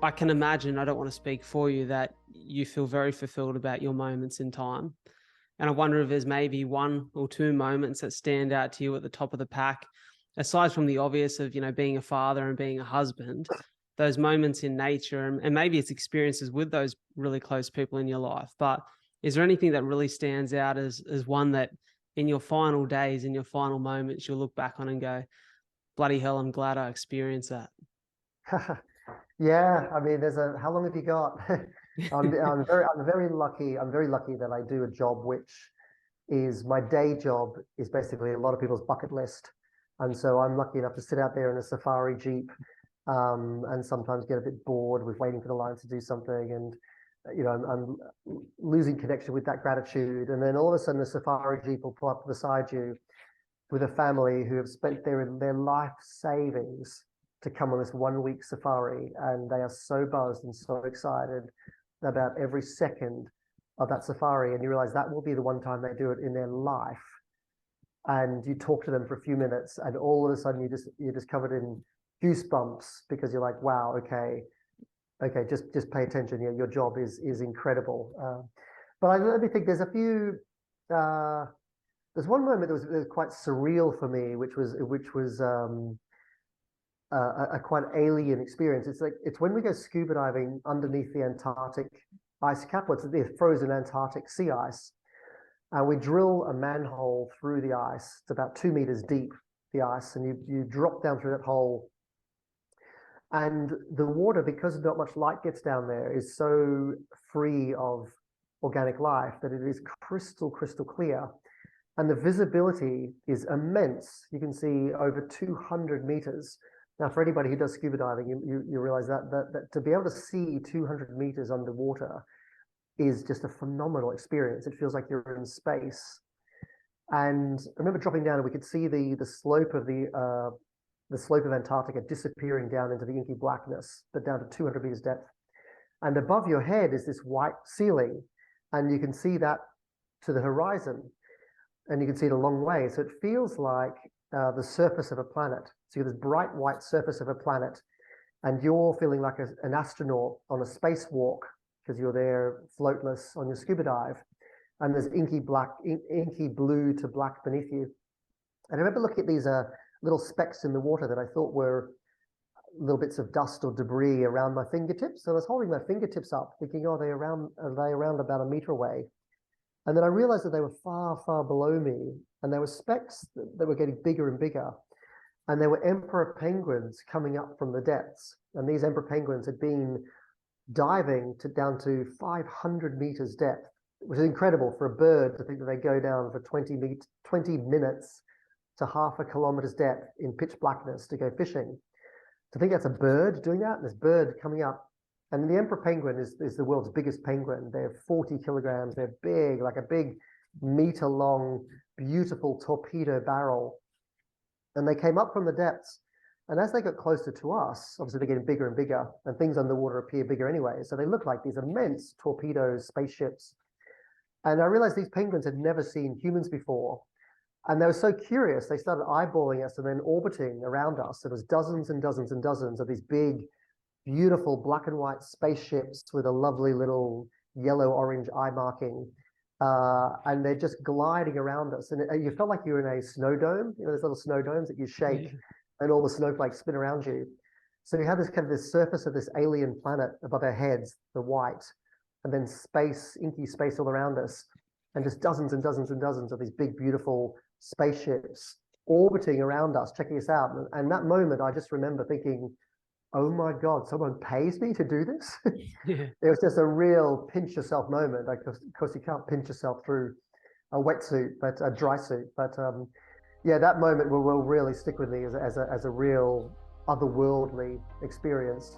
I can imagine, I don't want to speak for you, that you feel very fulfilled about your moments in time. And I wonder if there's maybe one or two moments that stand out to you at the top of the pack, aside from the obvious of, being a father and being a husband, those moments in nature, and maybe it's experiences with those really close people in your life. But is there anything that really stands out as one that in your final days, in your final moments, you'll look back on and go, bloody hell, I'm glad I experienced that? Yeah, I mean, how long have you got? I'm very lucky. I'm very lucky that I do a job which is my day job is basically a lot of people's bucket list. And so I'm lucky enough to sit out there in a safari jeep, and sometimes get a bit bored with waiting for the line to do something. And, I'm losing connection with that gratitude. And then all of a sudden, the safari jeep will pull up beside you with a family who have spent their life savings to come on this 1 week safari, and they are so buzzed and so excited about every second of that safari. And you realize that will be the one time they do it in their life. And you talk to them for a few minutes, and all of a sudden you're just covered in goosebumps because you're like, wow, okay, just pay attention. Your job is incredible. But let me think. There's a few. There's one moment that was quite surreal for me, which was a quite alien experience. It's when we go scuba diving underneath the Antarctic ice cap. It's the frozen Antarctic sea ice, and we drill a manhole through the ice. It's about 2 meters deep, the ice, and you drop down through that hole. And the water, because not much light gets down there, is so free of organic life that it is crystal clear. And the visibility is immense. You can see over 200 meters. Now, for anybody who does scuba diving, you realize that to be able to see 200 meters underwater is just a phenomenal experience. It feels like you're in space. And I remember dropping down, and we could see the slope of the slope of Antarctica disappearing down into the inky blackness, but down to 200 meters depth. And above your head is this white ceiling, and you can see that to the horizon, and you can see it a long way. So it feels like the surface of a planet. So you have this bright white surface of a planet, and you're feeling like an astronaut on a spacewalk because you're there floatless on your scuba dive, and there's inky blue to black beneath you. And I remember looking at these little specks in the water that I thought were little bits of dust or debris around my fingertips. So I was holding my fingertips up, thinking, oh, are they around about a meter away? And then I realized that they were far below me, and there were specks that were getting bigger and bigger. And there were emperor penguins coming up from the depths. And these emperor penguins had been diving down to 500 meters depth, which is incredible for a bird to think that they go down for 20 minutes to half a kilometer's depth in pitch blackness to go fishing. To think that's a bird doing that, and this bird coming up. And the emperor penguin is the world's biggest penguin. They're 40 kilograms. They're big, like a big meter-long, beautiful torpedo barrel. And they came up from the depths. And as they got closer to us, obviously they're getting bigger and bigger, and things underwater appear bigger anyway. So they look like these immense torpedoes, spaceships. And I realized these penguins had never seen humans before. And they were so curious, they started eyeballing us and then orbiting around us. There was dozens and dozens and dozens of these big, beautiful black and white spaceships with a lovely little yellow-orange eye marking. And they're just gliding around us. And you felt like you were in a snow dome, those little snow domes that you shake, yeah, and all the snowflakes spin around you. So you have this kind of this surface of this alien planet above our heads, the white, and then space, inky space all around us, and just dozens and dozens and dozens of these big, beautiful spaceships orbiting around us, checking us out. And that moment, I just remember thinking, oh my God, someone pays me to do this? Yeah. It was just a real pinch yourself moment. Like, of course, you can't pinch yourself through a wetsuit, but a dry suit. But yeah, that moment will really stick with me as a real otherworldly experience.